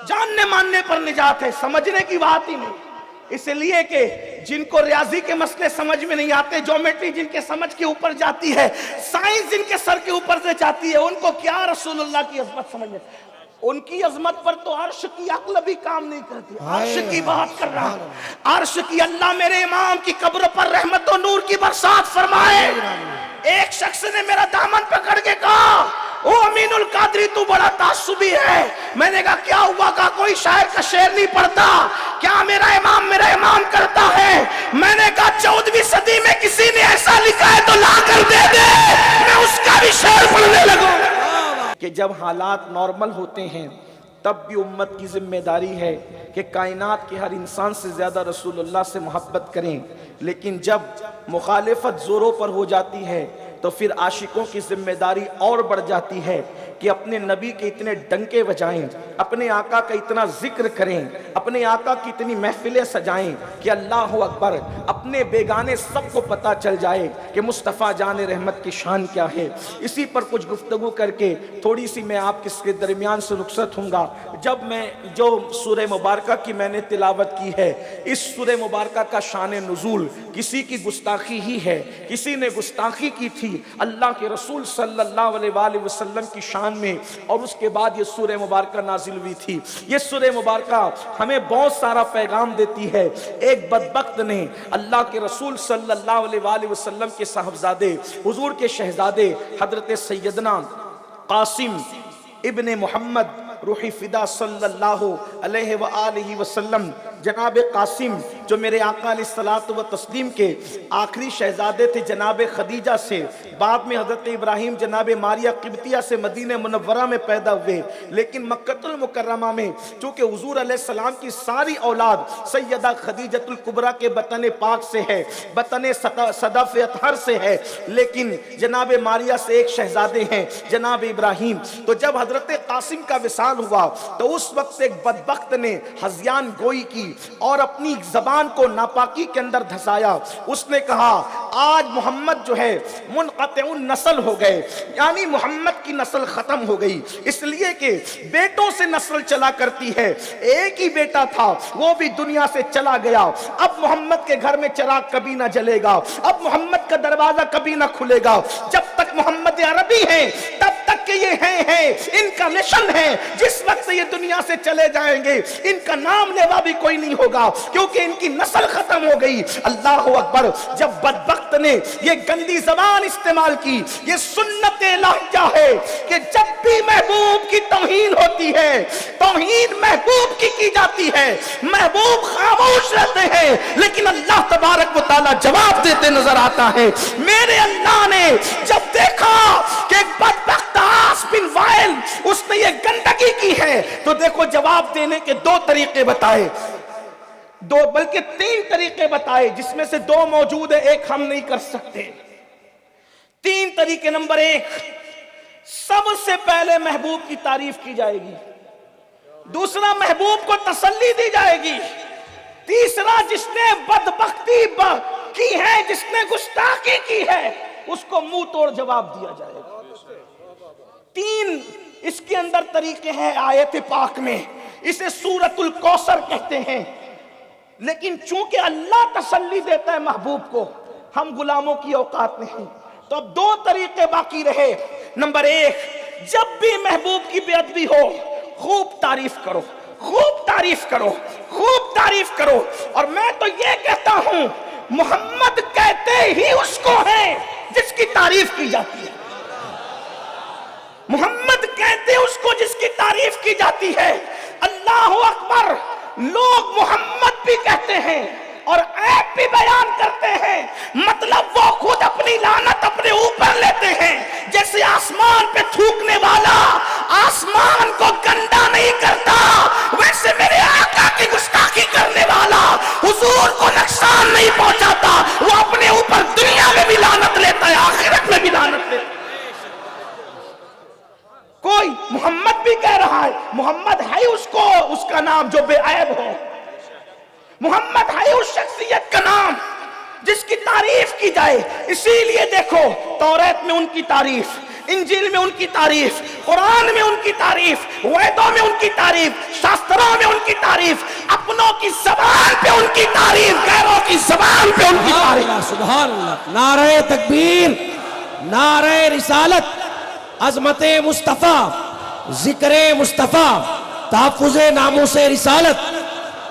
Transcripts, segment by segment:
جاننے ماننے پر نجات ہے، سمجھنے کی بات ہی نہیں۔ اس لیے کہ جن کو ریاضی کے مسئلے سمجھ میں نہیں آتے، جیومیٹری جن کے سمجھ کے اوپر جاتی ہے، سائنس جن کے سر کے اوپر سے جاتی ہے، ان کو کیا رسول اللہ کی عظمت سمجھ میں؟ ان کی عظمت پر تو عرش کی عقل بھی کام نہیں کرتی۔ عرش کی بات کر رہا ہوں، عرش کی۔ اللہ میرے امام کی قبر پر رحمت و نور کی برسات فرمائے۔ ایک شخص نے میرا دامن پکڑ کے کہا، او امین القادری تو بڑا تعصبی ہے۔ میں نے کہا کیا ہوا؟ کہا کوئی شاعر کا شعر نہیں پڑھتا کیا؟ میرا امام کرتا ہے۔ میں نے کہا 14ویں صدی میں کسی نے ایسا لکھا ہے تو لا کر دے دے، میں اس کا بھی شعر پڑھنے لگوں۔ کہ جب حالات نارمل ہوتے ہیں تب بھی امت کی ذمہ داری ہے کہ کائنات کے ہر انسان سے زیادہ رسول اللہ سے محبت کریں، لیکن جب مخالفت زوروں پر ہو جاتی ہے تو پھر عاشقوں کی ذمہ داری اور بڑھ جاتی ہے کہ اپنے نبی کے اتنے ڈنکے بجائیں، اپنے آقا کا اتنا ذکر کریں، اپنے آقا کی اتنی محفلیں سجائیں کہ اللہ اکبر، اپنے بیگانے سب کو پتا چل جائے کہ مصطفیٰ جان رحمت کی شان کیا ہے۔ اسی پر کچھ گفتگو کر کے تھوڑی سی میں آپ کے درمیان سے رخصت ہوں گا۔ جب میں جو سورہ مبارکہ کی میں نے تلاوت کی ہے، اس سورہ مبارکہ کا شان نزول کسی کی گستاخی ہی ہے، کسی نے گستاخی کی تھی اللہ کے رسول صلی اللہ علیہ وآلہ وسلم کی شان میں، اور اس کے بعد یہ سورہ مبارکہ نازل ہوئی تھی۔ یہ سورہ مبارکہ ہمیں بہت سارا پیغام دیتی ہے۔ ایک بدبخت نے اللہ کے رسول صلی اللہ علیہ وآلہ وسلم کے صاحبزادے، حضور کے شہزادے حضرت سیدنا قاسم ابن محمد روحی فدا صلی اللہ علیہ وآلہ وسلم، جناب قاسم جو میرے آقا علیہ الصلوۃ والتسلیم کے آخری شہزادے تھے جناب خدیجہ سے، بعد میں حضرت ابراہیم جناب ماریہ قبطیہ سے مدینہ منورہ میں پیدا ہوئے، لیکن مکہ المکرمہ میں چونکہ حضور علیہ السلام کی ساری اولاد سیدہ خدیجۃ الکبریٰ کے بطن پاک سے ہے، بطن صدف اطہر سے ہے، لیکن جناب ماریہ سے ایک شہزادے ہیں جناب ابراہیم۔ تو جب حضرت قاسم کا وصال ہوا تو اس وقت ایک بدبخت نے ہذیان گوئی کی اور اپنی زبان کو ناپاکی کے اندر دھسایا۔ اس نے کہا آج محمد جو ہے منقطع النسل ہو گئے، یعنی محمد کی نسل ختم ہو گئی، اس لیے کہ بیٹوں سے نسل چلا کرتی ہے، ایک ہی بیٹا تھا وہ بھی دنیا سے چلا گیا، اب محمد کے گھر میں چراغ کبھی نہ جلے گا، اب محمد کا دروازہ کبھی نہ کھلے گا، جب تک محمد عربی ہیں تب تک کہ یہ ہیں ان کا مشن ہے، جس وقت یہ دنیا سے چلے جائیں گے ان کا نام لیوا بھی کوئی نہیں ہوگا کیونکہ ان کی نسل ختم ہو گئی۔ اللہ اکبر، جب بدبخت نے یہ گندی زبان استعمال کی، یہ سنت الہیہ ہے کہ جب بھی محبوب کی توہین ہوتی ہے، توہین محبوب کی جاتی ہے، محبوب خاموش رہتے ہیں لیکن اللہ تبارک و تعالی جواب دیتے نظر آتا ہے۔ میرے اللہ نے جب دیکھا کہ ایک بدبخت عاص بن وائل اس نے یہ گندگی کی ہے تو دیکھو جواب دینے کے دو طریقے بتائے، دو بلکہ تین طریقے بتائے، جس میں سے دو موجود ہے، ایک ہم نہیں کر سکتے۔ تین طریقے، نمبر ایک، سب سے پہلے محبوب کی تعریف کی جائے گی، دوسرا محبوب کو تسلی دی جائے گی، تیسرا جس نے بدبختی کی ہے، جس نے گستاخی کی ہے اس کو منہ توڑ جواب دیا جائے گا۔ تین اس کے اندر طریقے ہیں آیت پاک میں، اسے سورۃ الکوثر کہتے ہیں، لیکن چونکہ اللہ تسلی دیتا ہے محبوب کو، ہم غلاموں کی اوقات نہیں، تو اب دو طریقے باقی رہے۔ نمبر ایک، جب بھی محبوب کی بے ادبی ہو خوب تعریف کرو، خوب تعریف کرو، خوب تعریف کرو، اور میں تو یہ کہتا ہوں محمد کہتے ہی اس کو ہے جس کی تعریف کی جاتی ہے، محمد کہتے اس کو جس کی تعریف کی جاتی ہے۔ اللہ اکبر، لوگ محمد بھی کہتے ہیں اور عیب بھی بیان کرتے ہیں، مطلب وہ خود اپنی لعنت اپنے اوپر لیتے ہیں، جیسے آسمان پہ تھوکنے والا آسمان کو گندا نہیں کرتا، ویسے میرے آقا کی گستاخی کرنے والا حضور کو نقصان نہیں پہنچاتا، وہ اپنے اوپر دنیا میں بھی لعنت لیتا ہے، آخرت میں بھی لعنت لیتا ہے۔ کوئی محمد بھی کہہ رہا ہے، محمد ہے اس کو اس کا نام جو بے عیب ہو، محمد ہے اس شخصیت کا نام جس کی تعریف کی جائے۔ اسی لیے دیکھو توریت میں ان کی تعریف، انجیل میں ان کی تعریف، قرآن میں ان کی تعریف، ویدوں میں ان کی تعریف، شاستروں میں ان کی تعریف، اپنوں کی زبان پہ ان کی تعریف، غیروں کی زبان پہ ان کی تعریف. سبحان اللہ. نعرہ تکبیر، نعرہ رسالت، عظمت مصطفیٰ، ذکر مصطفیٰ، تحفظ ناموس رسالت.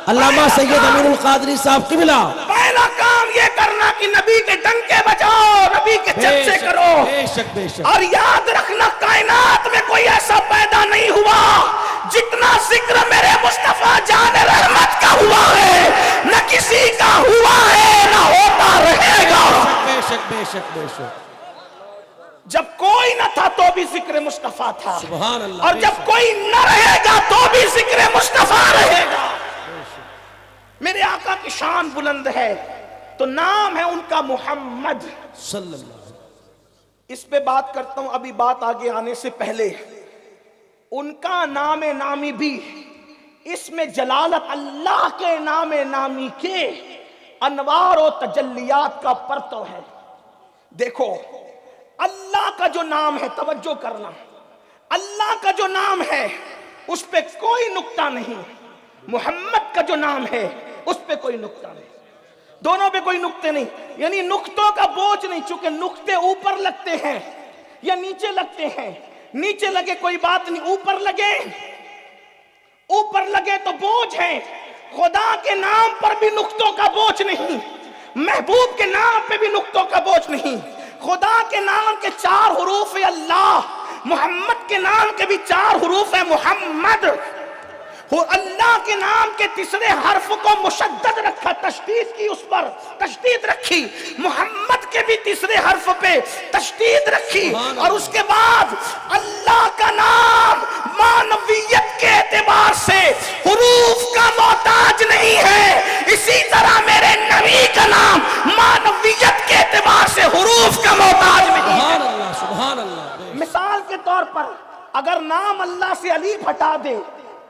علامہ سید امین القادری صاحب قبلہ. پہلا کام یہ کرنا کہ نبی کے ڈنکے بجاؤ، نبی کے چرچے کرو. بے شک بے شک. اور یاد رکھنا کائنات میں کوئی ایسا پیدا نہیں ہوا جتنا ذکر میرے مصطفیٰ جان رحمت کا ہوا ہے، نہ کسی کا ہوا ہے نہ ہوتا رہے گا. بے شک بے شک بے شک. جب کوئی نہ تھا تو بھی ذکر مصطفیٰ تھا، سبحان اللہ. اور جب کوئی نہ رہے گا تو بھی ذکر مصطفیٰ رہے گا. میرے آقا کی شان بلند ہے تو نام ہے ان کا محمد صلی اللہ علیہ وسلم. اس پہ بات کرتا ہوں ابھی بات آگے آنے سے پہلے. ان کا نام نامی بھی اس میں جلالت اللہ کے نام نامی کے انوار و تجلیات کا پرتو ہے. دیکھو اللہ کا جو نام ہے، توجہ کرنا، اللہ کا جو نام ہے اس پہ کوئی نقطہ نہیں، محمد کا جو نام ہے اس پہ کوئی نقطہ نہیں، دونوں پہ کوئی نقطے نہیں. یعنی نقطوں کا بوجھ نہیں، چونکہ نقطے اوپر لگتے ہیں یا نیچے لگتے ہیں. نیچے لگے کوئی بات نہیں، اوپر لگے تو بوجھ ہے. خدا کے نام پر بھی نقطوں کا بوجھ نہیں، محبوب کے نام پہ بھی نقطوں کا بوجھ نہیں. خدا کے نام کے 4 حروف ہے اللہ، محمد کے نام کے بھی 4 حروف ہے محمد. اللہ کے نام کے تیسرے حرف کو مشدد رکھا، تشدید کی، اس پر تشدید رکھی. محمد کے بھی تیسرے حرف پہ تشدید رکھی. اور اس کے بعد اللہ کا نام معنویت کے اعتبار سے حروف کا محتاج نہیں ہے، اسی طرح میرے نبی کا نام معنویت کے اعتبار سے حروف کا محتاج نہیں ہے. سبحان اللہ سبحان اللہ. مثال کے طور پر اگر نام اللہ سے الف ہٹا دے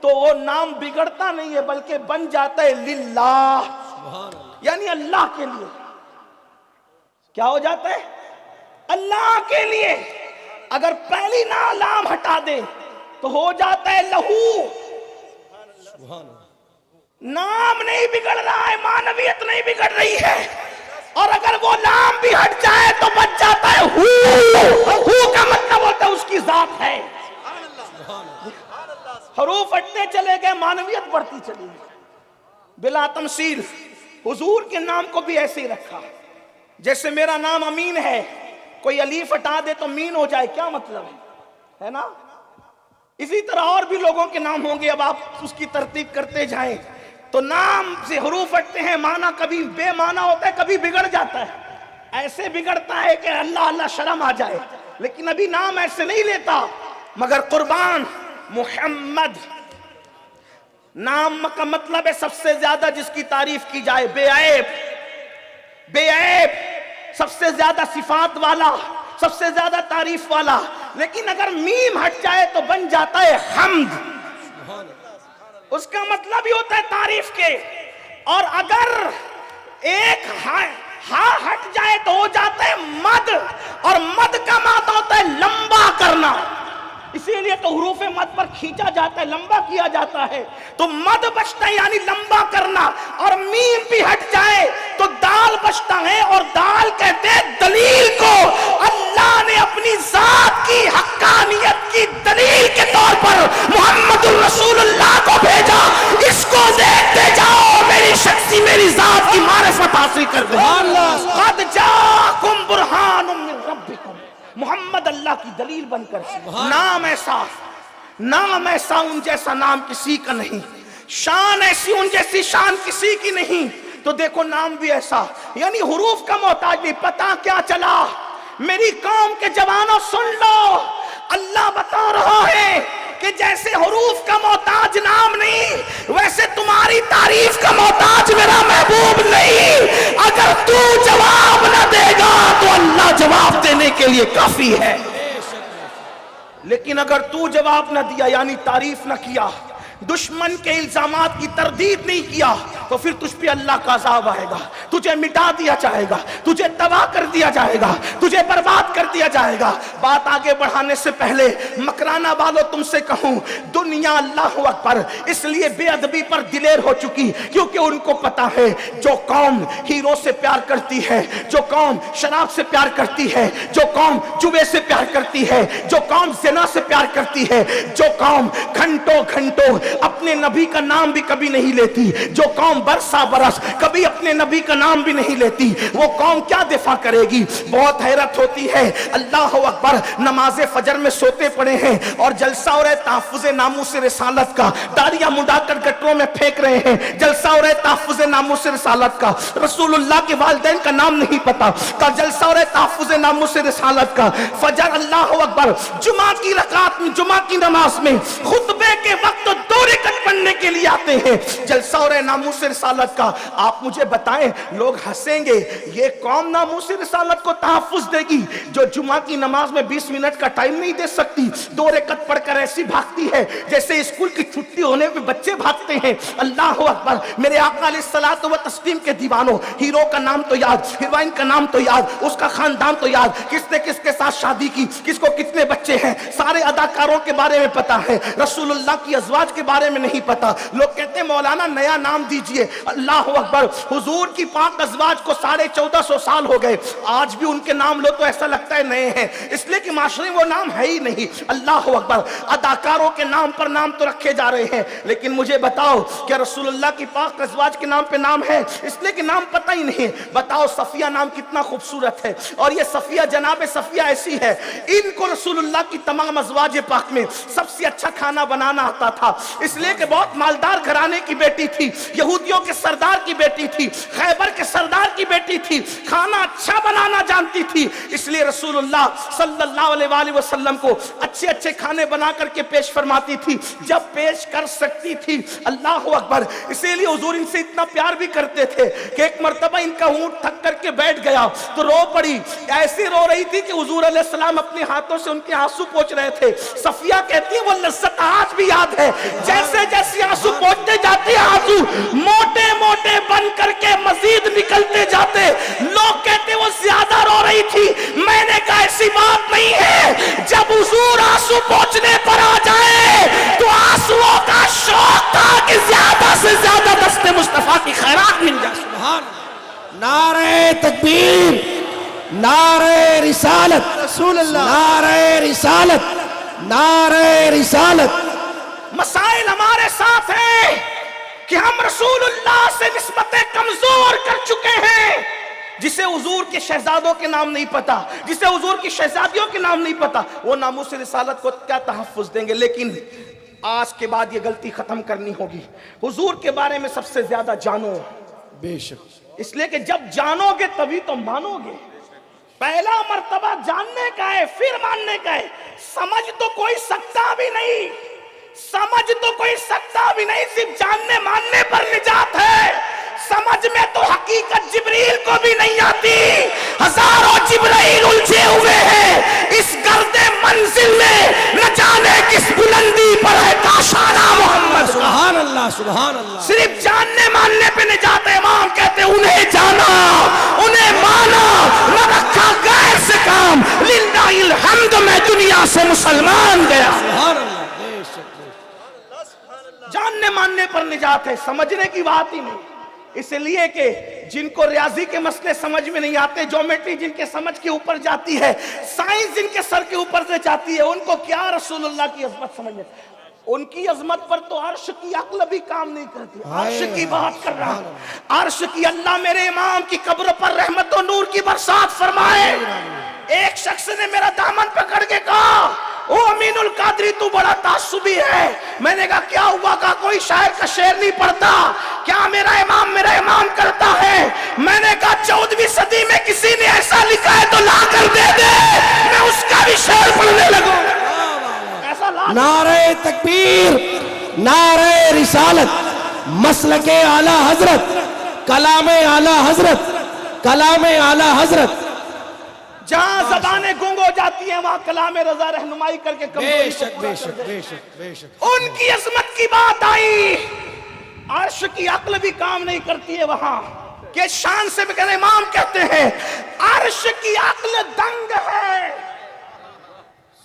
تو وہ نام بگڑتا نہیں ہے بلکہ بن جاتا ہے للہ، یعنی اللہ کے لیے. کیا ہو جاتا ہے؟ اللہ کے لیے. اگر پہلی لام ہٹا دے تو ہو جاتا ہے لہو. نام نہیں بگڑ رہا ہے، معنویت نہیں بگڑ رہی ہے. اور اگر وہ لام بھی ہٹ جائے تو بچ جاتا ہے ہو کا مطلب ہوتا ہے اس کی ذات ہے. حروف ہٹتے چلے گئے، معنویت بڑھتی چلی گئی بلا تمثیل. حضور کے نام کو بھی ایسے ہی رکھا. جیسے میرا نام امین ہے، کوئی الف ہٹا دے تو مین ہو جائے، کیا مطلب ہے نا؟ اسی طرح اور بھی لوگوں کے نام ہوں گے، اب آپ اس کی ترتیب کرتے جائیں تو نام سے حروف ہٹتے ہیں، معنی کبھی بے معنی ہوتا ہے، کبھی بگڑ جاتا ہے. ایسے بگڑتا ہے کہ اللہ اللہ شرم آ جائے، لیکن ابھی نام ایسے نہیں لیتا. مگر قربان محمد نام کا مطلب ہے سب سے زیادہ جس کی تعریف کی جائے، بے عیب، بے عیب، سب سے زیادہ صفات والا، سب سے زیادہ تعریف والا. لیکن اگر میم ہٹ جائے تو بن جاتا ہے حمد، اس کا مطلب ہی ہوتا ہے تعریف کے. اور اگر ایک ہاں ہٹ جائے تو ہو جاتا ہے مد، اور مد کا معنی ہوتا ہے لمبا کرنا. اسی لیے تو حروف مد پر کھینچا جاتا ہے، لمبا کیا جاتا ہے. تو مد بچتا ہے یعنی لمبا کرنا. اور میم بھی ہٹ جائے تو دال بچتا ہے، اور دال کہتے ہیں دلیل کو. اللہ نے اپنی ذات کی حقانیت کی دلیل کے طور پر محمد الرسول اللہ کو بھیجا. اس کو دیکھتے جاؤ، میری شخصی میری ذات کی معرفت حاصل کر دو. قد جاءکم برہان من ربکم. محمد اللہ کی دلیل بن کر. نام ایسا ان جیسا نام کسی کا نہیں، شان ایسی ان جیسی شان کسی کی نہیں. تو دیکھو نام بھی ایسا، یعنی حروف کا محتاج نہیں. پتا کیا چلا؟ میری قوم کے جوانوں سن لو، اللہ بتا رہا ہے کہ جیسے حروف کا محتاج نام نہیں، ویسے تمہاری تعریف کا محتاج میرا محبوب نہیں. اگر تو جواب نہ دے گا تو اللہ جواب دینے کے لیے کافی ہے. لیکن اگر تو جواب نہ دیا یعنی تعریف نہ کیا، دشمن کے الزامات کی تردید نہیں کیا تو پھر تجھ پہ اللہ کا عذاب آئے گا، تجھے مٹا دیا جائے گا، تجھے تباہ کر دیا جائے گا، تجھے برباد کر دیا جائے گا۔ بات آگے بڑھانے سے پہلے مکرانہ والوں تم سے کہوں، دنیا اللہ اکبر اس لیے بے ادبی پر دلیر ہو چکی کیونکہ ان کو پتا ہے جو قوم ہیرو سے پیار کرتی ہے، جو قوم شراب سے پیار کرتی ہے، جو قوم جوے سے پیار کرتی ہے، جو قوم زنا سے پیار کرتی ہے، جو قوم گھنٹوں گھنٹوں اپنے نبی کا نام بھی کبھی نہیں لیتی، جو قوم برسا برس کبھی اپنے نبی کا نام بھی نہیں لیتی، وہ قوم کیا دفاع کرے گی؟ بہت حیرت ہوتی ہے۔ اللہ اکبر، نماز فجر میں سوتے پڑے ہیں اور جلسہ ہو رہا ہے تحفظ ناموس رسالت کا، داڑیاں مڈا کر گٹروں میں پھینک رہے ہیں، جلسہ ہو رہا ہے تحفظ ناموس رسالت کا، رسول اللہ کے والدین کا نام نہیں پتا کا جلسہ ہو رہا ہے تحفظ ناموس رسالت کا، فجر اللہ اکبر جمعہ کی رکعت میں، جمعہ کی نماز میں خطبے کے وقت 2 رکعت پڑھنے کے لیے آتے ہیں، جلسہ ہو رہا ہے ناموس رسالت کا۔ آپ مجھے بتائیں، لوگ ہنسیں گے، یہ قوم ناموس رسالت کو تحفظ دے گی جو جمعہ کی نماز میں 20 منٹ کا ٹائم نہیں دے سکتی، 2 رکعت پڑھ کر ایسی بھاگتی ہے جیسے اسکول کی چھٹی ہونے پہ بچے بھاگتے ہیں۔ اللہ اکبر، میرے آقا علیہ الصلوۃ والتسلیم کے دیوانوں، ہیرو کا نام تو یاد، ہیروئن کا نام تو یاد، اس کا خاندان تو یاد، کس نے کس کے ساتھ شادی کی، کس کو کتنے بچے ہیں، سارے اداکاروں کے بارے میں پتا ہے، رسول اللہ کی ازواج کے بارے میں نہیں پتا۔ لوگ کہتے ہیں مولانا نیا نام دیجئے، اللہ اکبر، حضور کی پاک ازواج کو 1450 سال ہو گئے، آج بھی ان کے نام لو تو ایسا لگتا ہے نئے ہیں، اس لیے کہ معاشرے میں وہ نام ہے ہی نہیں۔ اللہ اکبر، اداکاروں کے نام پر نام تو رکھے جا رہے ہیں، لیکن مجھے بتاؤ کہ رسول اللہ کی پاک ازواج کے نام پہ نام ہے؟ اس لیے کہ نام پتہ ہی نہیں۔ بتاؤ صفیہ نام کتنا خوبصورت ہے، اور یہ صفیہ جناب صفیہ ایسی ہے، ان کو رسول اللہ کی تمام ازواج پاک میں سب سے اچھا کھانا بنانا آتا تھا، اس لیے کہ بہت مالدار گھرانے کی بیٹی تھی، یہودیوں کے سردار کی بیٹی تھی، خیبر کے سردار کی بیٹی تھی، کھانا اچھا بنانا جانتی تھی، اس لیے رسول اللہ صلی اللہ علیہ وآلہ وسلم کو اچھے اچھے کھانے بنا کر کے پیش فرماتی تھی جب پیش کر سکتی تھی۔ اللہ اکبر، اسی لیے حضور ان سے اتنا پیار بھی کرتے تھے کہ ایک مرتبہ ان کا اونٹ تھک کر کے بیٹھ گیا تو رو پڑی، ایسی رو رہی تھی کہ حضور علیہ السلام اپنے ہاتھوں سے ان کے آنسو پوچھ رہے تھے۔ صفیہ کہتی ہے وہ لذت آج بھی یاد ہے، جیسے جیسے آنسو پوچھتے جاتے آنسو موٹے موٹے بن کر کے مزید نکلتے جاتے، لوگ کہتے وہ زیادہ رو رہی تھی، میں نے کہا ایسی بات نہیں ہے، جب حضور آنسو پوچھنے پر آ جائے تو آنسوؤں کا شوق تھا کہ زیادہ سے زیادہ دست مصطفیٰ کی خیرات مل جائے۔ سبحان نعرہ تکبیر، نعرہ رسالت، رسول اللہ، نعرہ رسالت، نعرہ رسالت۔ مسائل ہمارے ساتھ ہیں کہ ہم رسول اللہ سے نسبتیں کمزور کر چکے ہیں، جسے حضور کے شہزادوں کے نام نہیں پتا، جسے حضور کی شہزادیوں کے نام نہیں پتا، وہ ناموس رسالت کو کیا تحفظ دیں گے؟ لیکن آج کے بعد یہ غلطی ختم کرنی ہوگی، حضور کے بارے میں سب سے زیادہ جانو، بے شک، اس لیے کہ جب جانو گے تبھی تو مانو گے۔ پہلا مرتبہ جاننے کا ہے پھر ماننے کا ہے، سمجھ تو کوئی سکتا بھی نہیں، سمجھ تو کوئی سکتا بھی نہیں، صرف جاننے ماننے پر نجات ہے، سمجھ میں تو حقیقت جبریل کو بھی نہیں آتی، ہزاروں جبرائیل الجھے ہوئے ہیں اس گرد منزل میں، نہ جانے کس بلندی پر ہے کاشانہ محمد۔ سبحان اللہ، سبحان اللہ۔ صرف جاننے ماننے پہ نجات ہے، امام کہتے ہیں انہیں جانا، انہیں مانا، نہ رکھا غیر سے کام، للہ الحمد میں دنیا سے مسلمان گیا۔ سبحان اللہ، بے شک، بے شک۔ جاننے ماننے پر نجات ہے، سمجھنے کی بات ہی نہیں، اس لیے کہ جن کو ریاضی کے مسئلے سمجھ میں نہیں آتے، جیومیٹری جن کے سمجھ کے اوپر جاتی ہے، سائنس جن کے سر کے اوپر سے جاتی ہے، ان کو کیا رسول اللہ کی عظمت سمجھ میں؟ ان کی عظمت پر تو عرش کی عقل بھی کام نہیں کرتی، عرش کی بات کر رہا ہوں، عرش کی۔ اللہ میرے امام کی قبر پر رحمت و نور کی برسات فرمائے۔ ایک شخص نے میرا دامن پکڑ کے کہا او امین القادری تو بڑا تعصبی ہے، میں نے کہا کیا ہوا؟ کہا کوئی شاعر کا شعر نہیں پڑھتا کیا؟ میرا امام کرتا ہے۔ میں نے کہا 14ویں صدی میں کسی نے ایسا لکھا ہے تو لا کر دے دے، میں اس کا بھی شعر پڑھنے لگوں۔ ایسا لا نعرہ تکبیر، نعرہ رسالت، مسلک اعلی حضرت، کلام اعلی حضرت، کلام اعلی حضرت۔ جہاں زبانیں گنگ ہو جاتی ہیں وہاں کلام رضا رہنمائی کر کے بے کمزوری کو شک پورا بے کر شک دے۔ بے شک بے شک ان کی عظمت کی بات آئی، عرش کی عقل بھی کام نہیں کرتی ہے وہاں، کہ شان سے بھی کہنے امام کہتے ہیں عرش کی عقل دنگ ہے۔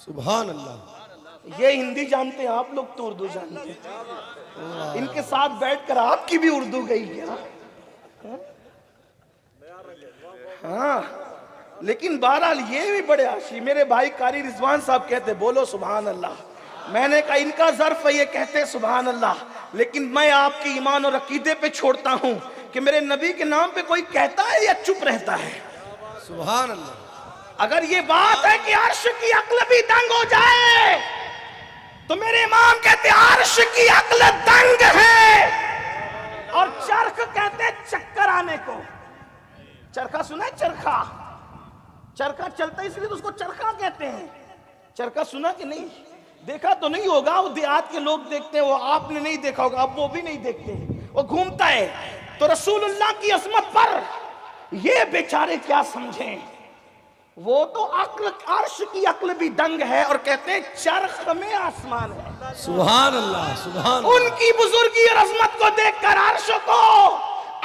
سبحان اللہ یہ ہندی جانتے ہیں آپ لوگ تو اردو جانتے ہیں، ان کے ساتھ بیٹھ کر آپ کی بھی اردو گئی ہے ہاں، لیکن بہرحال یہ بھی بڑے عاشق، میرے بھائی قاری رضوان صاحب کہتے بولو سبحان اللہ، میں نے کہا ان کا ظرف ہے یہ کہتے سبحان اللہ، لیکن میں آپ کے ایمان اور عقیدے پہ چھوڑتا ہوں کہ میرے نبی کے نام پہ کوئی کہتا ہے یا چپ رہتا ہے۔ سبحان اللہ اگر یہ بات ہے کہ عرش کی عقل بھی دنگ ہو جائے تو میرے امام کہتے ہیں عرش کی عقل دنگ ہے، اور چرخ کہتے ہیں چکر آنے کو۔ چرخہ سنا ہے؟ چرخہ چرخہ چلتا ہے اس لیے تو اس کو چرخہ کہتے ہیں۔ چرخہ سنا کہ نہیں؟ دیکھا تو نہیں ہوگا، وہ دیہات کے لوگ دیکھتے ہیں، وہ آپ نے نہیں دیکھا ہوگا، اب وہ بھی نہیں دیکھتے، وہ گھومتا ہے۔ تو رسول اللہ کی عظمت پر یہ بیچارے کیا سمجھیں، وہ تو عقل عرش کی عقل بھی دنگ ہے اور کہتے ہیں چرخ میں آسمان ہے۔ سبحان اللہ سبحان ان اللہ کی بزرگی اور عظمت کو دیکھ کر عرش کو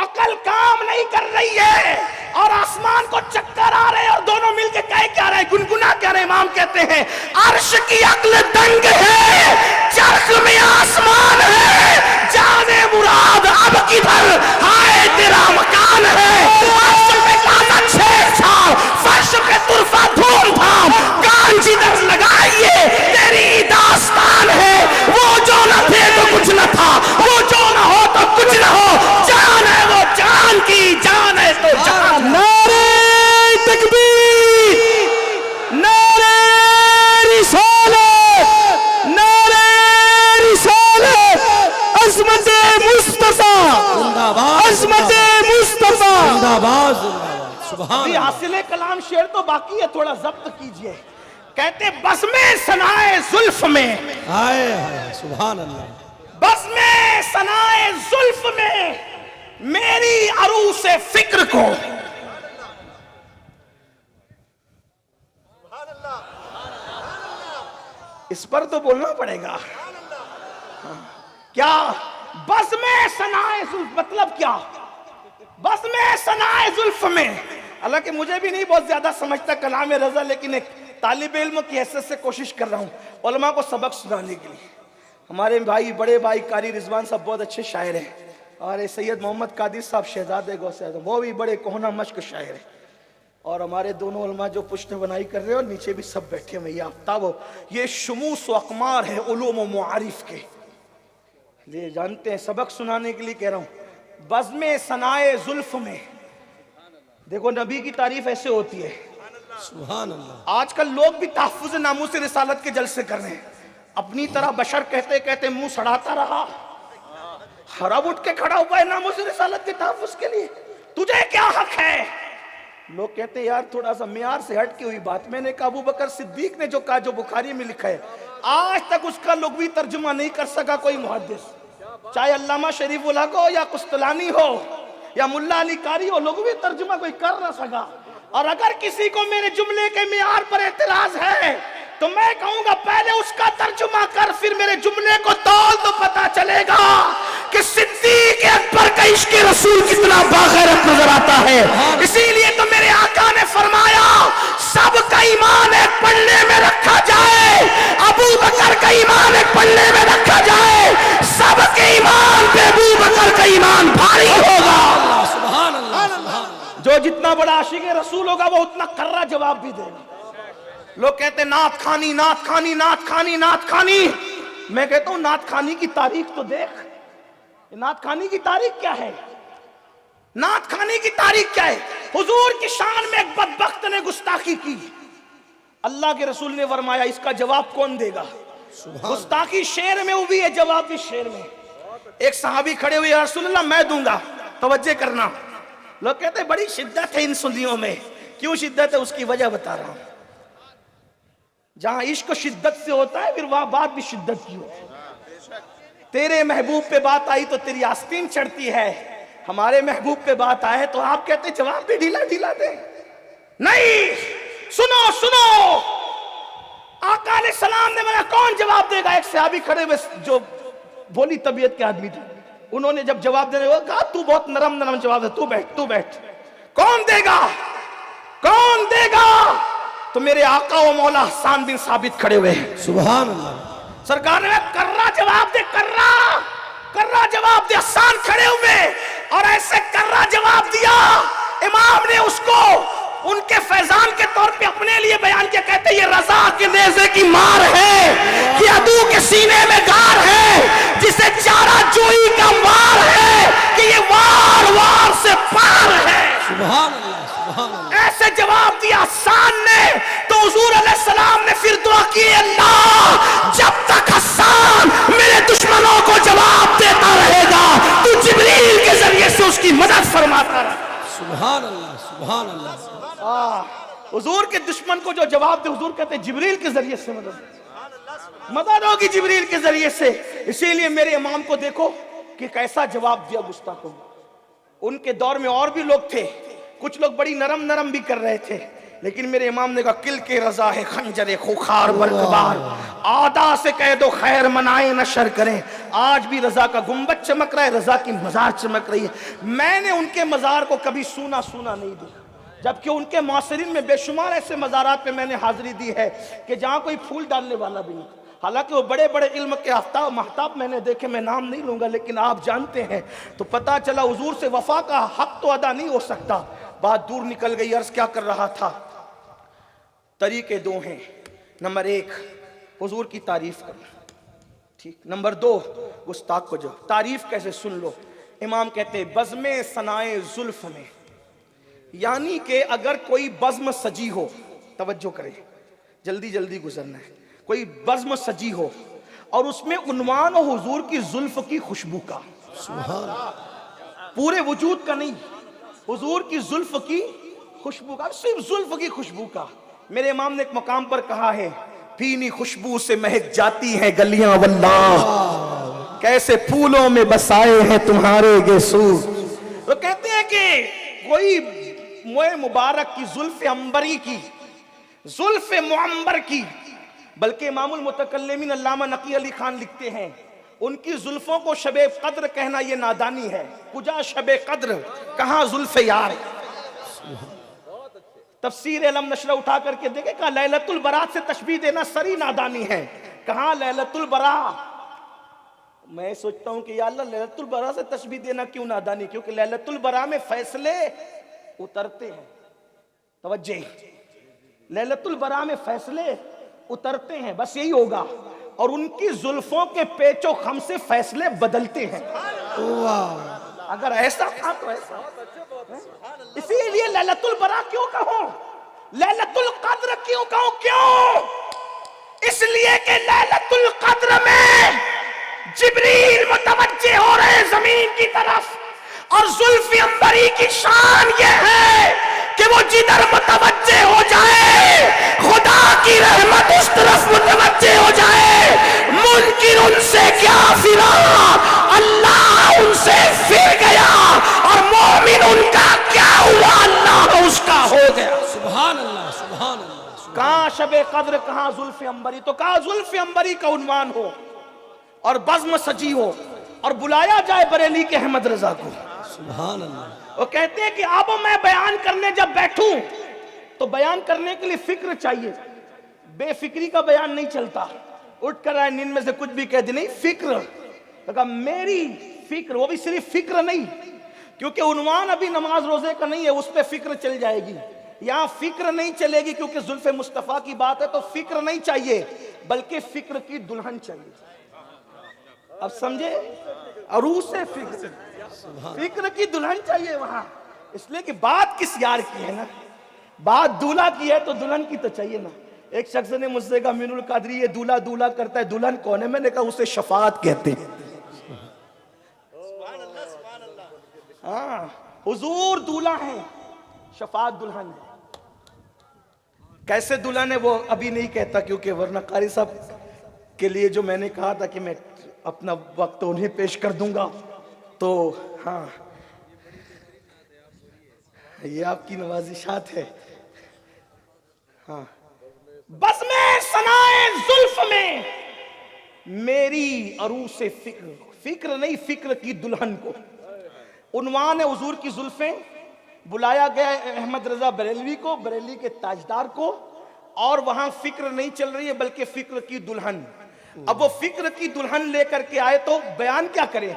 عقل کام نہیں کر رہی ہے اور آسمان کو چکر آ رہے ہیں، اور دونوں مل کے کہہ کیا رہے ہیں، گنگنا کیا رہے ہیں۔ امام کہتے ہیں عرش کی عقل دنگ ہے، چرخ میں آسمان ہے، جانے مراد اب کدھر ہائے تیرا مکان ہے۔ عرش پہ کانا 6 سال، فرش پہ طرفہ دھوم دھام، کان جدھر لگائیے تیری داستان ہے۔ وہ جو نہ تھے تو کچھ نہ تھا، وہ جو نہ ہو تو کچھ نہ ہو، جان ہے وہ جان کی، جان ہے تو جان۔ نعرہ تکبیر نعرہ رسالت نعرہ رسالت عظمت مصطفیٰ زندہ باد عظمت مصطفیٰ زندہ باد زندہ باد سبحان ابھی اللہ حاصل کلام شعر تو باقی ہے، تھوڑا ضبط کیجئے۔ کہتے بزم ثنائے زلف میں، ہائے ہائے سبحان اللہ بزم ثنائے زلف میں میری عروس فکر کو، اس پر تو بولنا پڑے گا۔ کیا بزم ثنائے زلف مطلب کیا؟ بزم ثنائے زلف میں، حالانکہ مجھے بھی نہیں بہت زیادہ سمجھتا کلام رضا، لیکن ایک طالب علم کی حیثیت سے کوشش کر رہا ہوں علماء کو سبق سنانے کے لیے۔ ہمارے بھائی بڑے بھائی قاری رضوان صاحب بہت اچھے شاعر ہیں، اور سید محمد قادر صاحب شہزادے غوث اعظم وہ بھی بڑے کوہنہ مشق شاعر ہیں، اور ہمارے دونوں علماء جو پشت بنائی کر رہے ہیں اور نیچے بھی سب بیٹھے ہوئے، یہ آفتاب یہ شموس و اقمار ہے علوم و معارف کے، یہ جانتے ہیں سبق سنانے کے لیے کہہ رہا ہوں۔ بزم ثنائے زلف میں، دیکھو نبی کی تعریف ایسے ہوتی ہے۔ سبحان اللہ آج کل لوگ بھی تحفظ ناموس رسالت کے جلسے کر رہے ہیں، اپنی طرح بشر کہتے کہتے منہ سڑاتا رہا، حرب اٹھ کے کھڑا ہوا ہے ناموس رسالت کے تحفظ کے لیے، تجھے کیا حق ہے؟ لوگ کہتے ہیں یار تھوڑا سا معیار سے ہٹ کے ہوئی بات۔ میں نے کہا ابو بکر صدیق نے جو کہا، جو بخاری میں لکھا ہے، آج تک اس کا لغوی ترجمہ نہیں کر سکا کوئی محدث، چاہے علامہ شریف الحق ہو یا قسطلانی ہو یا ملا علی قاری ہو، لغوی ترجمہ کوئی کر نہ سکا۔ اور اگر کسی کو میرے جملے کے معیار پر اعتراض ہے تو میں کہوں گا پہلے اس کا ترجمہ کر، پھر میرے جملے کو تول تو پتا چلے گا کہ صدیق اکبر کا عشق رسول کتنا باغیرت نظر آتا ہے۔ اسی لیے تو میرے آقا نے فرمایا سب کا ایمان ایک پلڑے میں رکھا جائے، ابو بکر کا ایمان ایک پلڑے میں رکھا جائے، سب کے ایمان پہ ابو بکر کا ایمان بھاری ہوگا۔ سبحان اللہ سبحان اللہ جو جتنا بڑا عاشق رسول ہوگا وہ اتنا کررا جواب بھی دے گا۔ لوگ کہتے ہیں نعت خوانی نعت خوانی نعت خوانی نعت خوانی، میں کہتا ہوں نعت خوانی کی تاریخ تو دیکھ، نعت خوانی کی تاریخ کیا ہے؟ نعت خوانی کی تاریخ کیا ہے؟ حضور کی شان میں ایک بدبخت نے گستاخی کی، اللہ کے رسول نے فرمایا اس کا جواب کون دے گا؟ گستاخی شعر میں ہوئی ہے، جواب بھی شعر میں۔ ایک صحابی کھڑے ہوئے یا رسول اللہ میں دوں گا، توجہ کرنا۔ لوگ کہتے ہیں بڑی شدت ہے ان سنیوں میں، کیوں شدت ہے اس کی وجہ بتا رہا ہوں۔ جہاں عشق شدت سے ہوتا ہے پھر وہاں بات بھی شدت کی ہوتی ہے۔ تیرے محبوب پہ بات آئی تو تیری آستین چڑھتی ہے، ہمارے محبوب پہ بات آئے تو آپ کہتے جواب بھی ڈھیلا ڈھیلا دیں، نہیں، سنو سنو، آقا علیہ السلام نے بولا کون جواب دے گا؟ ایک صحابی کھڑے ہوئے جو بولی طبیعت کے آدمی تھے، انہوں نے جب جواب دینے کو کہا تو بہت نرم نرم جواب دے، تو بیٹھ تو بیٹھ، کون دے گا کون دے گا؟ تو میرے آقا و مولا حسان بن ثابت کھڑے ہوئے، سبحان اللہ، سرکار نے کرا جواب دے، کرا جواب دے، حسان کھڑے ہوئے اور ایسے کرا جواب دیا، امام نے اس کو ان کے فیضان کے طور پہ اپنے لیے بیان کیا، کہتے یہ رضا کے نیزے کی مار ہے، یہ عدو کے سینے میں گار ہے، جسے چارہ جوئی کا وار ہے کہ یہ وار وار سے پار ہے۔ سبحان اللہ، سبحان اللہ، ایسے جواب دیا حسان نے، تو حضور علیہ السلام نے پھر دعا کی، اللہ جب تک حسان میرے دشمنوں کو جواب دیتا رہے گا تو جبریل کے ذریعے سے اس کی مدد فرماتا رہا۔ سبحان اللہ، سبحان اللہ، حضور کے دشمن کو جو جواب دے، حضور کہتے ہیں جبریل کے ذریعے سے مدد ہوگی، جبریل کے ذریعے سے۔ اسی لیے میرے امام کو دیکھو کہ کیسا جواب دیا گستاخوں کو۔ ان کے دور میں اور بھی لوگ تھے، کچھ لوگ بڑی نرم نرم بھی کر رہے تھے، لیکن میرے امام نے کہا کل کے رضا ہے خنجر خوخار برقبار، آدھا سے کہہ دو خیر منائے نہ شر کریں۔ آج بھی رضا کا گنبد چمک رہا ہے، رضا کی مزار چمک رہی ہے۔ میں نے ان کے مزار کو کبھی سونا نہیں دیکھا، جبکہ ان کے معاصرین میں بے شمار ایسے مزارات پہ میں نے حاضری دی ہے کہ جہاں کوئی پھول ڈالنے والا بھی نہیں۔ حالانکہ وہ بڑے بڑے علم کے آفتاب محتاب میں نے دیکھے، میں نام نہیں لوں گا، لیکن آپ جانتے ہیں۔ تو پتا چلا حضور سے وفا کا حق تو ادا نہیں ہو سکتا۔ بات دور نکل گئی، عرض کیا کر رہا تھا؟ طریقے دو ہیں، نمبر ایک حضور کی تعریف کرنا، ٹھیک، نمبر دو گستاخ کو جو تعریف کیسے سن لو۔ امام کہتے ہیں بزم ثنائے زلف میں، یعنی کہ اگر کوئی بزم سجی ہو، توجہ کریں جلدی جلدی گزرنا ہے، کوئی بزم سجی ہو اور اس میں عنوان ہو حضور کی زلف کی خوشبو کا، پورے وجود کا نہیں، حضور کی زلف کی خوشبو کا، صرف زلف کی خوشبو کا۔ میرے امام نے ایک مقام پر کہا ہے بھینی خوشبو سے مہک جاتی ہیں گلیاں واللہ، کیسے پھولوں میں بسائے ہیں تمہارے گیسو۔ وہ کہتے ہیں کہ کوئی موئے مبارک کی زلف عنبری کی، زلف معمبر کی، بلکہ امام المتکلمین علامہ نقی علی خان لکھتے ہیں ان کی زلفوں کو شب قدر کہنا یہ نادانی ہے۔ کجا شب قدر، کہاں زلف یار۔ تفسیر علم نشرہ اٹھا کر کے دیکھیں، کہا لیلۃ البرات سے تشبیہ دینا سری نادانی ہے۔ کہاں لیلۃ البراء؟ میں سوچتا ہوں کہ یا اللہ لیلۃ البراء سے تشبیہ دینا کیوں نادانی؟ کیونکہ لیلۃ البراء میں فیصلے اترتے ہیں، توجہ، لیلۃ البراء میں فیصلے اترتے ہیں، بس یہی ہوگا، اور ان کی زلفوں کے پیچ و خم سے فیصلے بدلتے ہیں۔ اگر ایسا تھا تو ایسا، اسی لیے لیلۃ البراء کیوں کہوں، لیلۃ القدر کیوں کہوں؟ کیوں؟ اس لیے کہ لیلۃ القدر میں جبریل متوجہ ہو رہے زمین کی طرف، اور زلف عنبری کی شان یہ ہے کہ وہ جدھر متوجہ ہو جائے خدا کی رحمت اس طرف متوجہ ہو جائے، منکر ان سے کیا فرا، اللہ ان سے پھر گیا، اور مومن ان کا کیا ہوا، اللہ اس کا ہو گیا۔ سبحان اللہ، سبحان اللہ۔ کہاں شب قدر، کہاں زلف عنبری؟ تو کہاں زلف عنبری کا عنوان ہو اور بزم سجی ہو اور بلایا جائے بریلی کے احمد رضا کو۔ سبحان اللہ، وہ کہتے ہیں کہ اب میں بیان کرنے جب بیٹھوں تو بیان کرنے کے لیے فکر چاہیے، بے فکری کا بیان نہیں چلتا، اٹھ کر آئے نیند میں سے کچھ بھی کہہ دی، نہیں، فکر، کہا میری فکر، وہ بھی صرف فکر نہیں، کیونکہ عنوان ابھی نماز روزے کا نہیں ہے، اس پہ فکر چل جائے گی، یہاں فکر نہیں چلے گی کیونکہ زلف مصطفیٰ کی بات ہے، تو فکر نہیں چاہیے بلکہ فکر کی دلہن چاہیے۔ اب سمجھے، عروس سے فکر کی دلہن چاہیے وہاں، اس لیے کہ بات کس یار کی ہے نا، بات دولہا کی ہے تو دلہن کی تو چاہیے نا۔ ایک شخص نے مجھ سے کہا مین القادری یہ دولہا دولہا کرتا ہے، دلہن کون ہے؟ میں نے کہا اسے شفاعت کہتے ہیں۔ ہاں، حضور دولہا ہے، شفاعت دلہن ہے۔ کیسے دلہن ہے وہ ابھی نہیں کہتا، کیونکہ ورنہ قاری صاحب کے لیے جو میں نے کہا تھا کہ میں اپنا وقت انہیں پیش کر دوں گا، تو ہاں یہ آپ کی نوازشات ہے۔ بزم سنائے زلف میں میری عروس فکر، فکر نہیں فکر کی دلہن کو، عنوان ہے حضور کی زلفیں، بلایا گیا ہے احمد رضا بریلوی کو، بریلی کے تاجدار کو، اور وہاں فکر نہیں چل رہی ہے بلکہ فکر کی دلہن۔ اب وہ فکر کی دلہن لے کر کے آئے تو بیان کیا کرے؟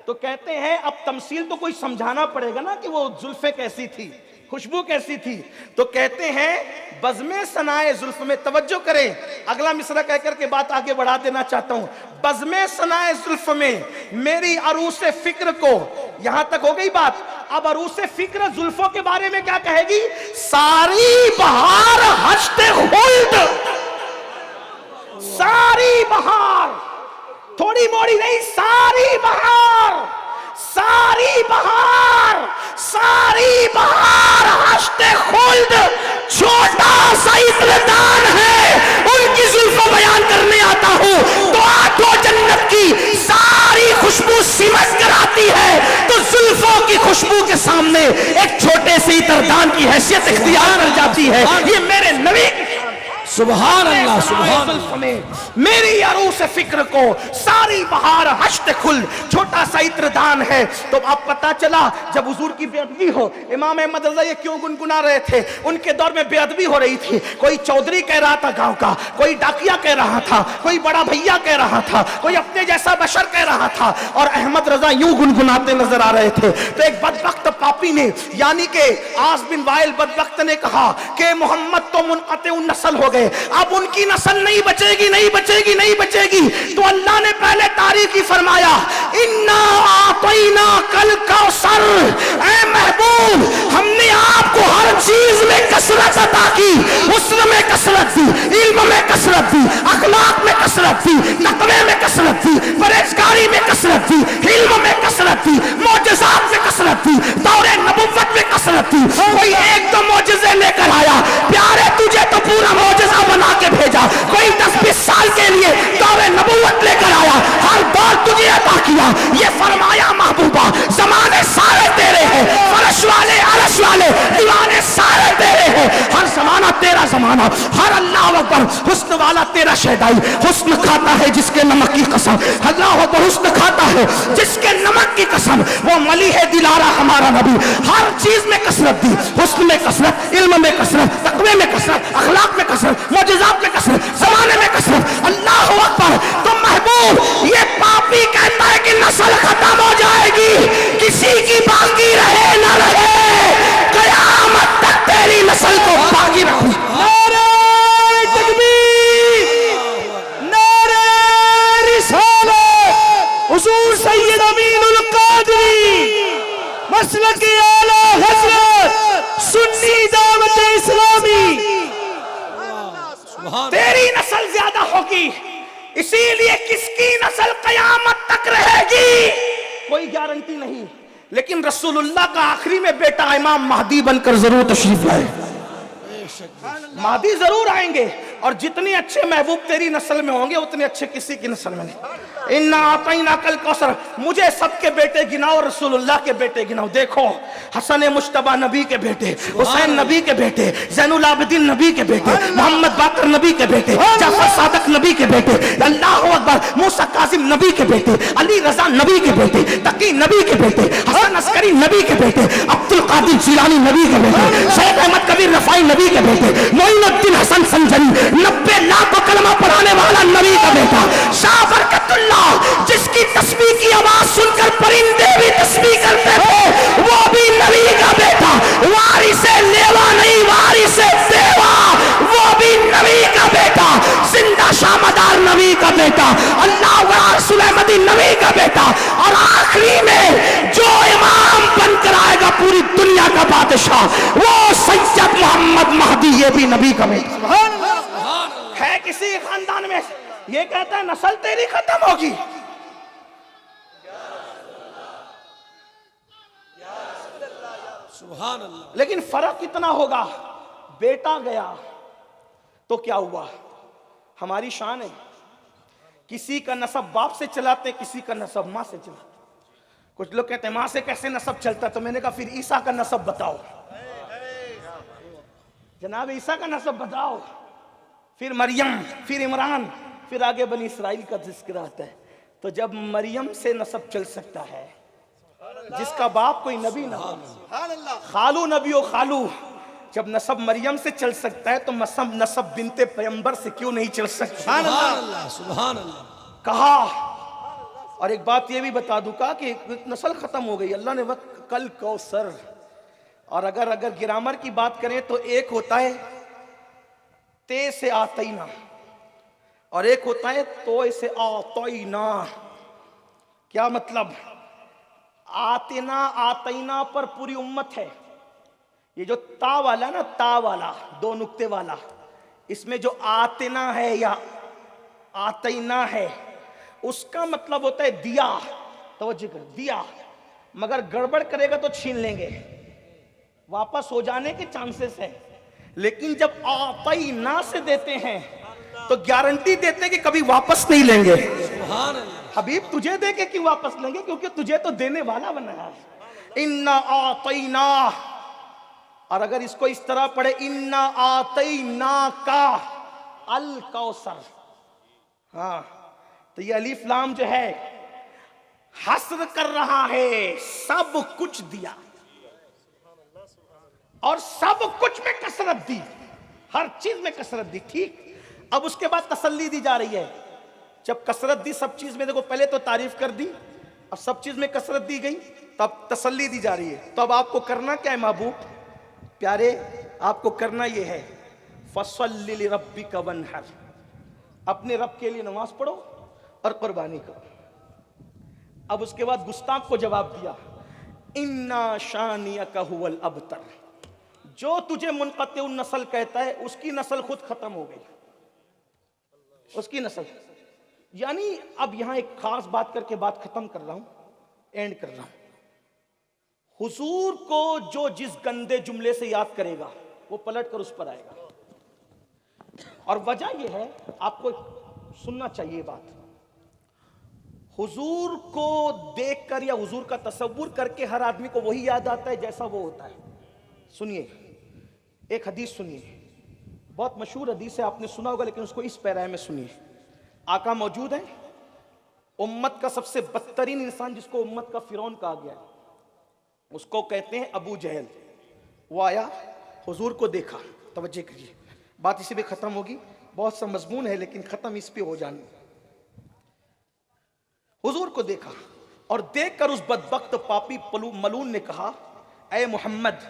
تو کہتے ہیں اب تمثیل تو کوئی سمجھانا پڑے گا نا کہ وہ زلفیں کیسی تھی، خوشبو کیسی تھی، تو کہتے ہیں بزم سنائے زلف میں، توجہ کریں اگلا مصرع کہہ کر کے بات آگے بڑھا دینا چاہتا ہوں، بزم سنائے زلف میں میری عروس فکر کو، یہاں تک ہو گئی بات۔ اب عروس فکر زلفوں کے بارے میں کیا کہے گی؟ ساری بہار ہشت خلد، ساری بہار، تھوڑی موڑی نہیں، ساری بہار، ساری بہار، ساری بہار ہشت خلد، چھوٹا سا اتردان ہے ان کی زلفوں بیان کرنے آتا ہوں تو آٹھوں جنت کی ساری خوشبو سمٹ کر آتی ہے، تو زلفوں کی خوشبو کے سامنے ایک چھوٹے سے اتردان کی حیثیت اختیار کر جاتی ہے۔ یہ میرے نبی کی سبحان اللہ، سبحان زلف میں میری عروس فکر کو ساری بہار ہشت خلد، چھوٹا سا اتردان ہے۔ تو اب پتا چلا جب حضور کی بے ادبی ہو، امام احمد رضا یہ کیوں گنگنا رہے تھے؟ ان کے دور میں بے ادبی ہو رہی تھی، کوئی چودھری کہہ رہا تھا گاؤں کا، کوئی ڈاکیا کہہ رہا تھا، کوئی بڑا بھیا کہہ رہا تھا، کوئی اپنے جیسا بشر کہہ رہا تھا، اور احمد رضا یوں گنگناتے نظر آ رہے تھے۔ تو ایک بدبخت پاپی نے یعنی کہ عاص بن وائل بدبخت نے کہا کہ محمد تو منقطع النسل ہو گئے، اب ان کی نسل نہیں بچے گی، نہیں بچے گی، نہیں بچے گی۔ تو اللہ نے پہلے تاریخی فرمایا اِنَّا أَعْطَيْنَاكَ الْكَوْثَرَ، اے محبوب ہم نے آپ کو ہر چیز میں کثرت عطا کی، حسن میں کثرت دی، علم میں کثرت دی، اخلاق میں کثرت دی، تقوی میں کثرت دی، پرہیزگاری میں کثرت دی، علم میں کثرت دی، معجزات میں کثرت دی، دور نبوت میں کثرت دی۔ کوئی ایک دو معجزے لے کر آیا، پیارے تجھے تو پورا معجزہ بنا کے بھیجا، کوئی 10-20 سال کے لیے دور نبوت لے کر آیا، ہر دور تجھے عطا کیا۔ یہ فرمایا محبوبہ زمانے سارے تیرے ہیں، فرش والے عرش والے دیوانے سارے تیرے ہیں، ہر زمانہ تیرا زمانہ، ہر اللہ اکبر حسن والا تیرا شہدائی، حسن کھاتا ہے جس کے نمک کی قسم، اللہ اکبر حسن کھاتا ہے جس کے نمک کی قسم، وہ ملی ہے دلارا ہمارا نبی، ہر چیز میں کثرت دی، حسن میں کثرت، علم میں کثرت، تقوی میں کثرت، اخلاق میں کثرت، معجزات میں کثرت، زمانے میں کثرت، اللہ اکبر۔ تو محبوب یہ پاپی کہتا ہے کہ نسل ختم ہو جائے گی، کسی کی باقی رہے نہ رہے، قیامت تک تیری نسل کو باقی رکھوں۔ نعرہ تکبیر، نعرہ رسالت، حضور سید امین القادری، مسلک اعلی حضرت، سنی دعوت اسلامی۔ تیری نسل زیادہ ہوگی، اسی لیے کس کی نسل قیامت تک رہے گی کوئی گارنٹی نہیں، لیکن رسول اللہ کا آخری میں بیٹا امام مہدی بن کر ضرور تشریف لائے، مہدی ضرور آئیں گے، اور جتنے اچھے محبوب تیری نسل میں ہوں گے اتنے اچھے کسی کی نسل میں نہیں۔ اِنَّا أَعْطَيْنَاكَ الْكَوْثَرَ، مجھے سب کے بیٹے گناؤ، رسول اللہ کے بیٹے گناؤ۔ دیکھو حسن مجتبیٰ نبی کے بیٹے، حسین نبی کے بیٹے، زین العابدین نبی کے بیٹے، محمد باقر نبی کے بیٹے، جعفر صادق نبی کے بیٹے، اللہ اکبر، موسیٰ کاظم نبی کے بیٹے، علی رضا نبی کے بیٹے، تقی نبی کے بیٹے، حسن عسکری نبی کے بیٹے، عبد القادر جیلانی نبی کے بیٹے، شیخ احمد کبیر رفاعی نبی کے بیٹے، معین الدین حسن سنجری 90 لاکھ کلمہ پڑھانے والا نبی کا بیٹا، شاہ برکت اللہ جس کی تسبیح کی آواز سن کر پرندے بھی تسبیح کرتے تھے، وہ بھی نبی کا بیٹا، وارث لیوا نہیں وارث دیوا، وہ بھی نبی کا بیٹا، زندہ شامدار نبی کا بیٹا، اللہ اکبر سلیمدی نبی کا بیٹا، اور آخری میں جو امام بن کر آئے گا پوری دنیا کا بادشاہ، وہ سید محمد مہدی، یہ بھی نبی کا بیٹا ہے۔ کسی خاندان میں یہ کہتا ہے نسل تیری ختم ہوگی، سبحان اللہ، لیکن فرق کتنا ہوگا؟ بیٹا گیا تو کیا ہوا؟ ہماری شان ہے، کسی کا نسب باپ سے چلاتے، کسی کا نسب ماں سے چلاتے۔ کچھ لوگ کہتے ہیں ماں سے کیسے نسب چلتا، تو میں نے کہا پھر عیسیٰ کا نسب بتاؤ۔ جناب عیسیٰ کا نسب بتاؤ، پھر مریم، پھر عمران، پھر آگے بنی اسرائیل کا ذکر آتا ہے. تو جب مریم سے نسب چل سکتا ہے جس کا باپ کوئی نبی نہ ہو، خالو نبی ہو خالو، جب نسب مریم سے چل سکتا ہے تو نسب بنت پیغمبر سے کیوں نہیں چل سکتا؟ سبحان اللہ سبحان اللہ. کہا. اور ایک بات یہ بھی بتا دوں کا کہ نسل ختم ہو گئی، اللہ نے وقت کل کوثر. اور اگر گرامر کی بات کریں تو ایک ہوتا ہے تے سے آتینا اور ایک ہوتا ہے تو سے آتینا. کیا مطلب؟ آتینا پر پوری امت ہے. یہ جو تا والا نا، تا والا دو نقطے والا، اس میں جو آتنا ہے یا آتینا ہے اس کا مطلب ہوتا ہے دیا. توجہ کر، دیا. مگر گڑبڑ کرے گا تو چھین لیں گے، واپس ہو جانے کے چانسز ہیں. لیکن جب آتینا سے دیتے ہیں تو گارنٹی دیتے ہیں کہ کبھی واپس نہیں لیں گے. سبحان اللہ. حبیب تجھے دے کے کیوں واپس لیں گے؟ کیونکہ تجھے تو دینے والا بنایا ہے. انا آتینا. اور اگر اس کو اس طرح پڑھے انا آتینا کا الکوثر، ہاں، تو یہ الف لام جو ہے حسر کر رہا ہے سب کچھ دیا اور سب کچھ میں کثرت دی، ہر چیز میں کثرت دی. ٹھیک. اب اس کے بعد تسلی دی جا رہی ہے. جب کثرت دی سب چیز میں، دیکھو پہلے تو تعریف کر دی، اب سب چیز میں کثرت دی گئی، تب تسلی دی جا رہی ہے. تو اب آپ کو کرنا کیا ہے محبوب پیارے؟ آپ کو کرنا یہ ہے فَصَلِّ لِرَبِّكَ وَانْحَرْ. اپنے رب کے لیے نماز پڑھو اور قربانی کرو. اب اس کے بعد گستاخ کو جواب دیا اِنَّا شَانِئَكَ هُوَ الْأَبْتَرُ. جو تجھے منقطع النسل کہتا ہے اس کی نسل خود ختم ہو گئی، اس کی نسل. یعنی اب یہاں ایک خاص بات کر کے بات ختم کر رہا ہوں، اینڈ کر رہا ہوں. حضور کو جو جس گندے جملے سے یاد کرے گا وہ پلٹ کر اس پر آئے گا. اور وجہ یہ ہے، آپ کو سننا چاہیے بات، حضور کو دیکھ کر یا حضور کا تصور کر کے ہر آدمی کو وہی یاد آتا ہے جیسا وہ ہوتا ہے. سنیے ایک حدیث، سنیے، بہت مشہور حدیث ہے، آپ نے سنا ہوگا لیکن اس کو اس پیرے میں سنیے. آقا موجود ہیں، امت کا سب سے بدترین انسان جس کو امت کا فرعون کہا گیا ہے اس کو کہتے ہیں ابو جہل. وہ آیا، حضور کو دیکھا. توجہ کیجیے، بات اسی پہ ختم ہوگی، بہت سا مضمون ہے لیکن ختم اس پہ ہو جانے. حضور کو دیکھا اور دیکھ کر اس بدبخت پاپی ملعون نے کہا اے محمد.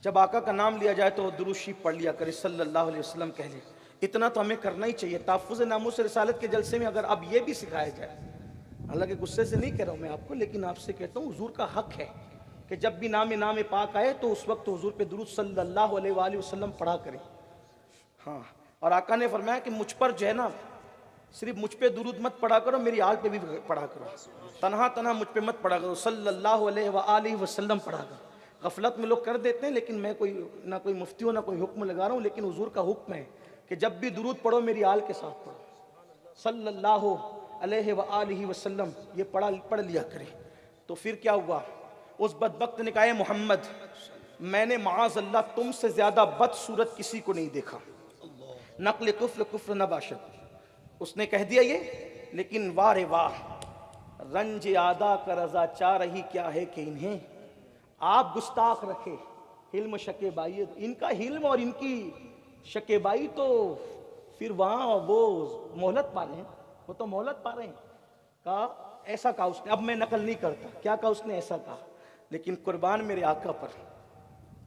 جب آقا کا نام لیا جائے تو درود شریف پڑھ لیا کرے صلی اللہ علیہ وسلم کہہ لے. اتنا تو ہمیں کرنا ہی چاہیے. تحفظ ناموس رسالت کے جلسے میں اگر اب یہ بھی سکھایا جائے، حالانکہ غصے سے نہیں کہہ رہا ہوں میں آپ کو، لیکن آپ سے کہتا ہوں حضور کا حق ہے کہ جب بھی نام پاک آئے تو اس وقت حضور پہ درود صلی اللہ علیہ وآلہ وسلم پڑھا کریں. ہاں، اور آقا نے فرمایا کہ مجھ پر جو ہے نا صرف مجھ پہ درود مت پڑھا کرو، میری آل پہ بھی پڑھا کرو. تنہا مجھ پہ مت پڑھا کرو، صلی اللہ علیہ وآلہ وسلم پڑھا کرو. غفلت میں لوگ کر دیتے ہیں، لیکن میں نہ کوئی مفتی ہوں نہ کوئی حکم لگا رہا ہوں، لیکن حضور کا حکم ہے کہ جب بھی درود پڑھو میری آل کے ساتھ پڑھو صلی اللہ علیہ وآلہ وسلم. یہ پڑھ لیا کرے. تو پھر کیا ہوا؟ اس بدبخت نے کہا اے محمد، میں نے معاذ اللہ تم سے زیادہ بد صورت کسی کو نہیں دیکھا. نقل کفر نہ باشد. اس نے کہہ دیا یہ، لیکن واہ واہ، رنج آدھا کا رضا چاہ رہی کیا ہے کہ انہیں آپ گستاخ رکھے. حلم شکیبائی، ان کا حلم اور ان کی شکیبائی تو پھر وہاں وہ مہلت پا رہے ہیں، وہ تو مہلت پا رہے ہیں. کہا ایسا کہا اس نے، اب میں نقل نہیں کرتا کیا کہا اس نے، ایسا کہا. لیکن قربان میرے آقا پر،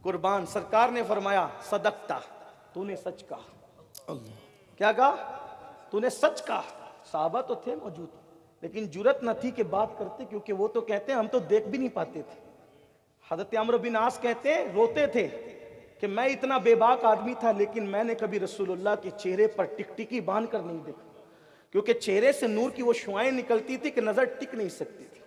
قربان سرکار نے فرمایا صدقتا، تو نے سچ کہا. کیا کہا؟ تو نے سچ کہا. صحابہ تو تھے موجود لیکن جرت نہ تھی کہ بات کرتے، کیونکہ وہ تو کہتے ہیں ہم تو دیکھ بھی نہیں پاتے تھے. حضرت عمرو بن عاص کہتے ہیں، روتے تھے کہ میں اتنا بے باک آدمی تھا لیکن میں نے کبھی رسول اللہ کے چہرے پر ٹکٹکی باندھ کر نہیں دیکھا، کیونکہ چہرے سے نور کی وہ شعائیں نکلتی تھی کہ نظر ٹک نہیں سکتی تھی.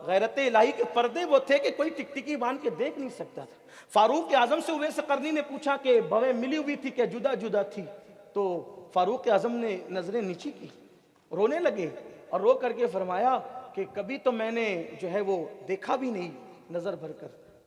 غیرت الہی کے پردے وہ تھے کہ کوئی ٹکٹکی باندھ کے دیکھ نہیں سکتا تھا. فاروق اعظم سے اویس قرنی نے پوچھا کہ بویں ملی ہوئی تھی کہ جدا جدا تھی؟ تو فاروق اعظم نے نظریں نیچی کی، رونے لگے اور رو کر کے فرمایا کہ کبھی تو میں نے جو ہے وہ دیکھا بھی نہیں نظر بھر کر.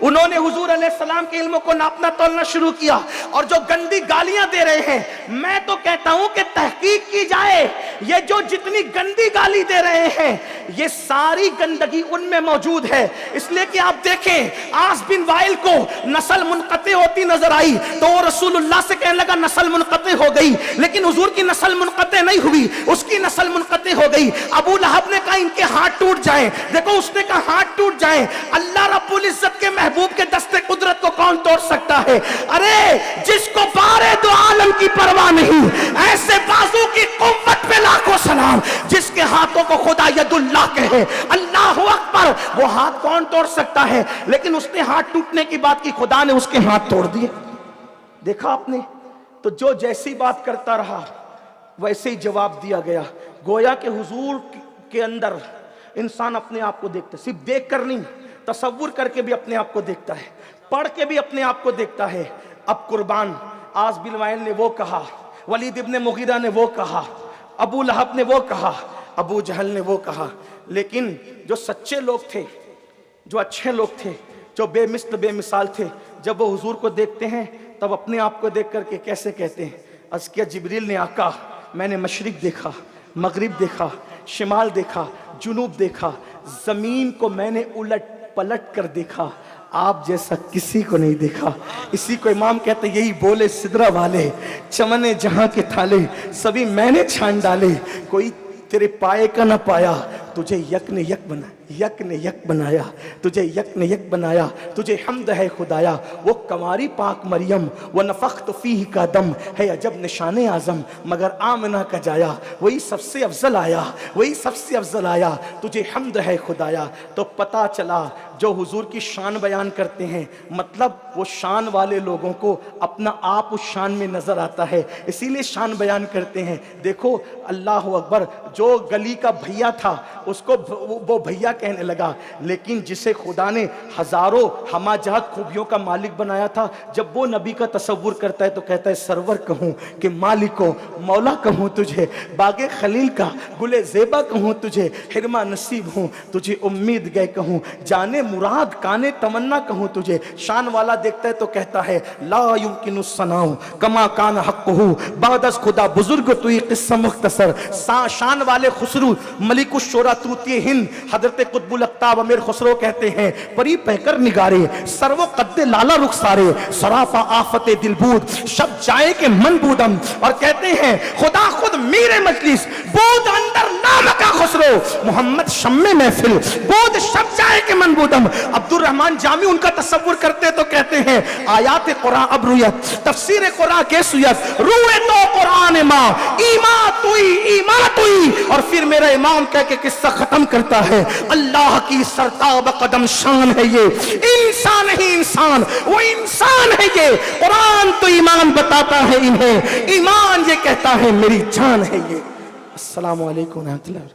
انہوں نے حضور علیہ السلام کے علم کو ناپنا تولنا شروع کیا، اور جو گندی گالیاں دے رہے ہیں، میں تو کہتا ہوں کہ تحقیق کی جائے، یہ جو جتنی گندی گالی دے رہے ہیں یہ ساری گندگی ان میں موجود ہے۔ اس لیے کہ آپ دیکھیں عاص بن وائل کو نسل منقطع ہوتی نظر آئی تو وہ رسول اللہ سے کہنے لگا نسل منقطع ہو گئی، لیکن حضور کی نسل منقطع نہیں ہوئی، اس کی نسل منقطع ہو گئی۔ ابو لہب نے کہا ان کے ہاتھ ٹوٹ جائیں، دیکھو اس نے کہا ہاتھ ٹوٹ جائیں۔ اللہ رب العزت کے محبوب کے دستے قدرت کو کون توڑ سکتا ہے؟ ارے جس کو بارے دو عالم کی پرواہ نہیں، ایسے بازو کی قوت پہ لاکھوں سلام، جس کے ہاتھوں کو خدا ید اللہ کہے، اللہ اکبر، وہ ہاتھ کون توڑ سکتا ہے؟ لیکن اس نے ہاتھ ٹوٹنے کی بات کی، خدا نے اس کے ہاتھ توڑ دیے۔ دیکھا آپ نے؟ تو جو جیسی بات کرتا رہا ویسے ہی جواب دیا گیا۔ گویا کہ حضور کے اندر انسان اپنے آپ کو دیکھتا ہے، صرف دیکھ کر نہیں، تصور کر کے بھی اپنے آپ کو دیکھتا ہے، پڑھ کے بھی اپنے آپ کو دیکھتا ہے۔ اب قربان عاص بن وائل نے وہ کہا، ولید ابن مغیرہ نے وہ کہا، ابو لہب نے وہ کہا، ابو جہل نے وہ کہا، لیکن جو سچے لوگ تھے، جو اچھے لوگ تھے، جو بے مثل بے مثال تھے، جب وہ حضور کو دیکھتے ہیں تب اپنے آپ کو دیکھ کر کے کیسے کہتے ہیں؟ عرض کیا جبریل نے آقا میں نے مشرق دیکھا، مغرب دیکھا، شمال دیکھا، جنوب دیکھا، زمین کو میں نے الٹ پلٹ کر دیکھا، آپ جیسا کسی کو نہیں دیکھا۔ اسی کو امام کہتے ہیں یہی بولے سدرہ والے، چمن جہاں کے تھالے سبھی میں نے چھان ڈالے، کوئی تیرے پائے کا نہ پایا، تجھے یک نے یک بنا، یک نے یک بنایا، تجھے یک نے یک بنایا، تجھے حمد ہے خدایا۔ وہ کنواری پاک مریم وہ نفخت فیہ کا دم ہے عجب نشان اعظم، مگر آمنہ کا جایا، وہی سب سے افضل آیا، وہی سب سے افضل آیا، تجھے حمد ہے خدایا۔ تو پتا چلا جو حضور کی شان بیان کرتے ہیں، مطلب وہ شان والے لوگوں کو اپنا آپ اس شان میں نظر آتا ہے، اسی لیے شان بیان کرتے ہیں۔ دیکھو اللہ اکبر، جو گلی کا بھیا تھا اس کو وہ بھیا کہنے لگا، لیکن جسے خدا نے ہزاروں ہمہ جہت خوبیوں کا مالک بنایا تھا، جب وہ نبی کا تصور کرتا ہے تو کہتا ہے سرور کہوں کہ مالکو مولا کہوں تجھے، باغ خلیل کا گل زیبا کہوں تجھے، حرمہ نصیب ہوں تجھے امید گئے کہوں، جانے مراد کانے تمنا کہوں تجھے۔ شان والا دیکھتا ہے تو کہتا ہے لا یمکن الثناء کما کان حقہ، بعد از خدا بزرگ توئی قصہ مختصر۔ شان والے خسرو ملک الشورى طوطی ہند حضرت قطب الاقطاب امیر خسرو کہتے ہیں پری پہ کر نگارے سرو قد لالا رخسارے سراپا آفت دلبود شب جائے کے من بودم، اور کہتے ہیں خدا خود میرے مجلس بود اندر نام کا خسرو محمد شم محفل بود شب جائے کے من بودم۔ عبد الرحمن جامی ان کا تصور کرتے تو کہتے ہیں آیات قرآن اب رویت، تفسیر قرآن کے سویت، روئے تو قرآن ماں ایمان توئی، اور پھر میرا امام کہہ کے قصہ ختم کرتا ہے اللہ کی سرتاب قدم شان ہے یہ، انسان ہی انسان، وہ انسان ہے یہ، قرآن تو ایمان بتاتا ہے انہیں، ایمان یہ کہتا ہے میری جان ہے یہ۔ السلام علیکم ورحمۃ اللہ۔